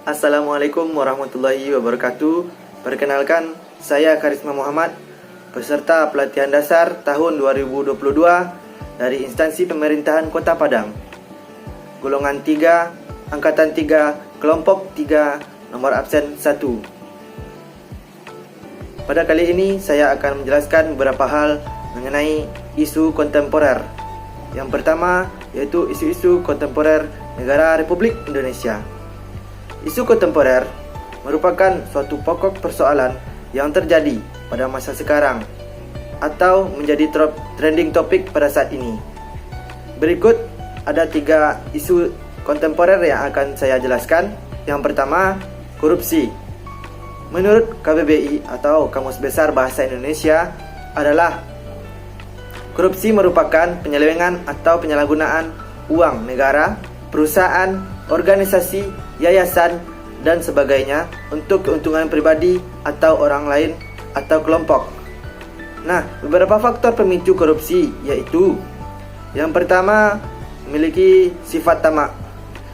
Assalamualaikum warahmatullahi wabarakatuh. Perkenalkan, saya Karisma Muhammad, peserta pelatihan dasar tahun 2022 dari instansi pemerintahan Kota Padang. Golongan 3, Angkatan 3, Kelompok 3, nomor absen 1. Pada kali ini saya akan menjelaskan beberapa hal mengenai isu kontemporer. Yang pertama yaitu isu-isu kontemporer negara Republik Indonesia. Isu kontemporer merupakan suatu pokok persoalan yang terjadi pada masa sekarang atau menjadi trending topik pada saat ini. Berikut ada 3 isu kontemporer yang akan saya jelaskan. Yang pertama, korupsi. Menurut KBBI atau Kamus Besar Bahasa Indonesia adalah korupsi merupakan penyelewengan atau penyalahgunaan uang negara, perusahaan, organisasi, yayasan, dan sebagainya untuk keuntungan pribadi atau orang lain atau kelompok. Nah, beberapa faktor pemicu korupsi yaitu: yang pertama, memiliki sifat tamak.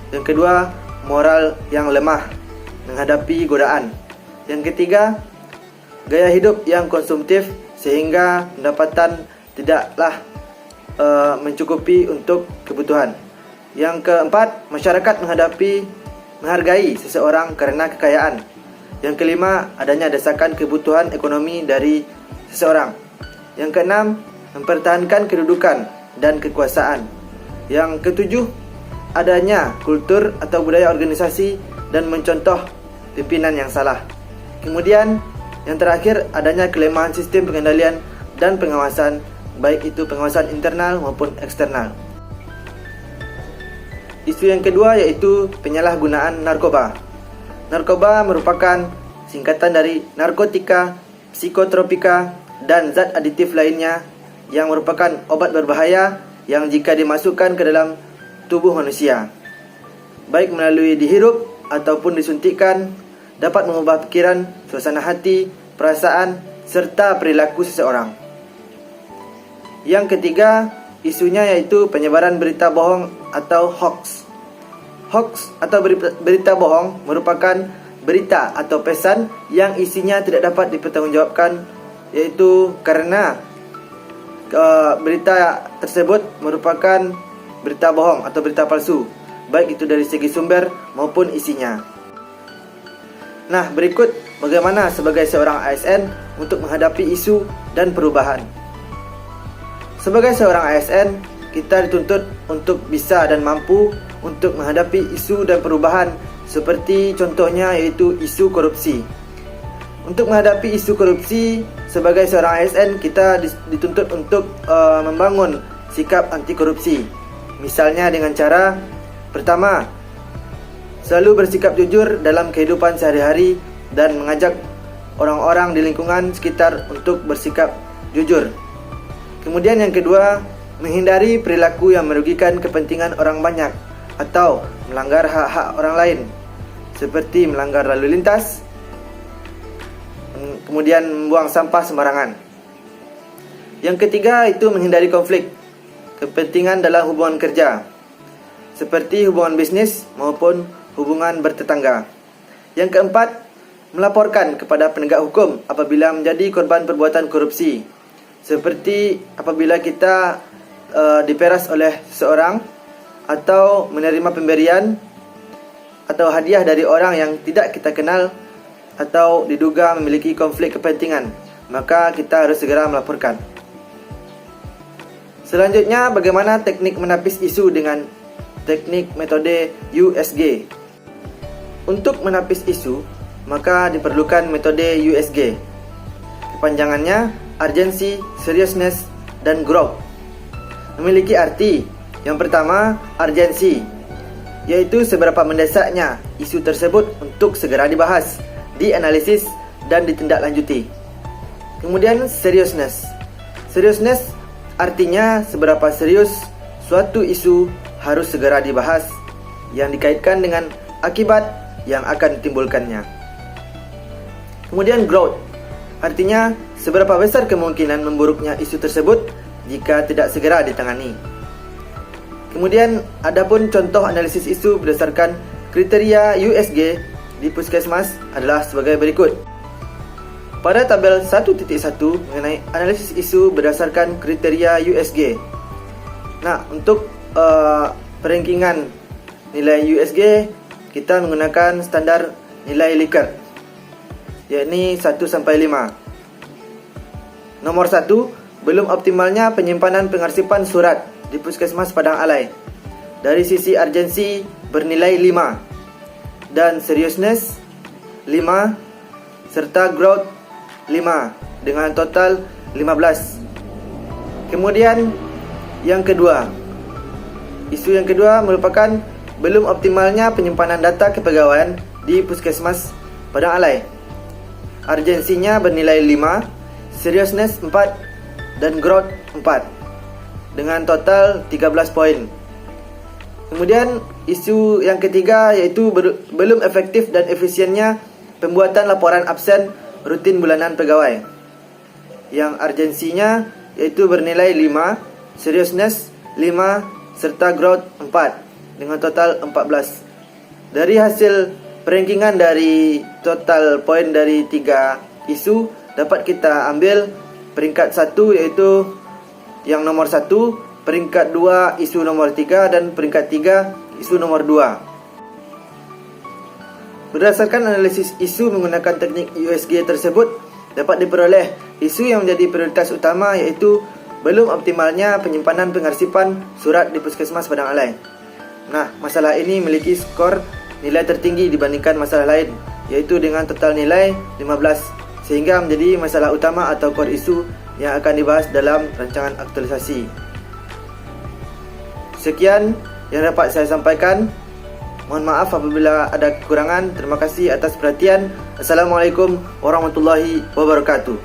Yang kedua, moral yang lemah menghadapi godaan. Yang ketiga, gaya hidup yang konsumtif sehingga pendapatan tidaklah mencukupi untuk kebutuhan. Yang keempat, masyarakat menghargai seseorang karena kekayaan. Yang kelima, adanya desakan kebutuhan ekonomi dari seseorang. Yang keenam, mempertahankan kedudukan dan kekuasaan. Yang ketujuh, adanya kultur atau budaya organisasi dan mencontoh pimpinan yang salah. Kemudian, yang terakhir, adanya kelemahan sistem pengendalian dan pengawasan, baik itu pengawasan internal maupun eksternal. Isu yang kedua yaitu penyalahgunaan narkoba. Narkoba merupakan singkatan dari narkotika, psikotropika, dan zat aditif lainnya yang merupakan obat berbahaya yang jika dimasukkan ke dalam tubuh manusia, baik melalui dihirup ataupun disuntikkan, dapat mengubah pikiran, suasana hati, perasaan, serta perilaku seseorang. Yang ketiga, isunya yaitu penyebaran berita bohong atau hoax. Hoax atau berita bohong merupakan berita atau pesan yang isinya tidak dapat dipertanggungjawabkan, yaitu karena berita tersebut merupakan berita bohong atau berita palsu, baik itu dari segi sumber maupun isinya. Nah, berikut bagaimana sebagai seorang ASN untuk menghadapi isu dan perubahan. Sebagai seorang ASN, kita dituntut untuk bisa dan mampu untuk menghadapi isu dan perubahan seperti contohnya yaitu isu korupsi. Untuk menghadapi isu korupsi, sebagai seorang ASN kita dituntut untuk membangun sikap anti korupsi. Misalnya dengan cara pertama, selalu bersikap jujur dalam kehidupan sehari-hari dan mengajak orang-orang di lingkungan sekitar untuk bersikap jujur. Kemudian yang kedua, menghindari perilaku yang merugikan kepentingan orang banyak atau melanggar hak-hak orang lain, seperti melanggar lalu lintas, kemudian membuang sampah sembarangan. Yang ketiga itu menghindari konflik kepentingan dalam hubungan kerja, seperti hubungan bisnis maupun hubungan bertetangga. Yang keempat, melaporkan kepada penegak hukum apabila menjadi korban perbuatan korupsi, seperti apabila kita diperas oleh seseorang atau menerima pemberian atau hadiah dari orang yang tidak kita kenal atau diduga memiliki konflik kepentingan, maka kita harus segera melaporkan. Selanjutnya, bagaimana teknik menapis isu dengan teknik metode USG. Untuk menapis isu, maka diperlukan metode USG. Kepanjangannya urgency, seriousness, dan growth. Memiliki arti. Yang pertama, urgency, yaitu seberapa mendesaknya isu tersebut untuk segera dibahas, dianalisis, dan ditindaklanjuti. Kemudian seriousness. Seriousness artinya seberapa serius suatu isu harus segera dibahas yang dikaitkan dengan akibat yang akan ditimbulkannya. Kemudian growth artinya seberapa besar kemungkinan memburuknya isu tersebut jika tidak segera ditangani. Kemudian adapun contoh analisis isu berdasarkan kriteria USG di puskesmas adalah sebagai berikut. Pada tabel 1.1 mengenai analisis isu berdasarkan kriteria USG. Nah, untuk perankingan nilai USG, kita menggunakan standar nilai Likert, yakni 1 sampai 5. Nomor 1, belum optimalnya penyimpanan pengarsipan surat di Puskesmas Padang Alai. Dari sisi urgensi bernilai 5 dan seriousness 5 serta growth 5 dengan total 15. Kemudian yang kedua, isu yang kedua merupakan belum optimalnya penyimpanan data kepegawaian di Puskesmas Padang Alai. Urgensinya bernilai 5, seriousness 4 dan growth 4 dengan total 13 poin. Kemudian isu yang ketiga yaitu belum efektif dan efisiennya pembuatan laporan absen rutin bulanan pegawai, yang urgensinya yaitu bernilai 5, seriousness 5 serta growth 4 dengan total 14. Dari hasil perankingan dari total poin dari 3 isu, dapat kita ambil peringkat 1 yaitu yang nomor 1, peringkat 2 isu nomor 3 dan peringkat 3 isu nomor 2. Berdasarkan analisis isu menggunakan teknik USG tersebut, dapat diperoleh isu yang menjadi prioritas utama yaitu belum optimalnya penyimpanan pengarsipan surat di Puskesmas Padang Alai. Nah, masalah ini memiliki skor nilai tertinggi dibandingkan masalah lain, yaitu dengan total nilai 15, sehingga menjadi masalah utama atau core isu yang akan dibahas dalam rancangan aktualisasi. Sekian yang dapat saya sampaikan. Mohon maaf apabila ada kekurangan. Terima kasih atas perhatian. Assalamualaikum warahmatullahi wabarakatuh.